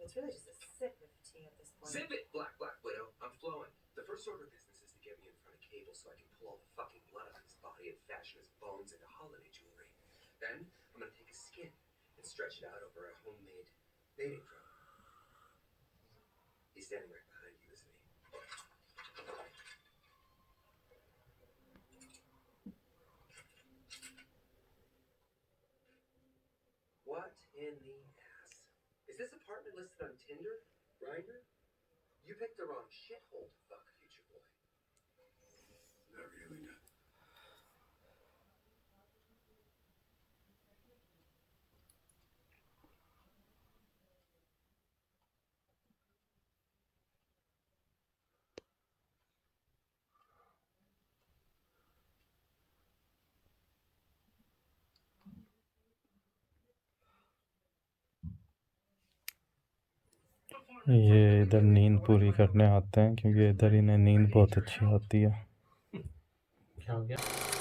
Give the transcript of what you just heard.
It's really just a sip of tea at this point. Zip it, Black Widow. I'm flowing. The first order of business is to get me in front of Cable so I can pull all the fucking blood out of his body and fashion his bones into holiday jewelry. Then I'm gonna take his skin and stretch it out over a homemade bathing drum. He's standing right behind you, isn't he? What in the ass? Is this apartment listed on Tinder? Grindr? You picked the wrong shithole to fuck, future boy. Not really, no. ये इधर नींद पूरी करने आते हैं क्योंकि इधर इन्हें नींद बहुत अच्छी आती है। क्या हो गया?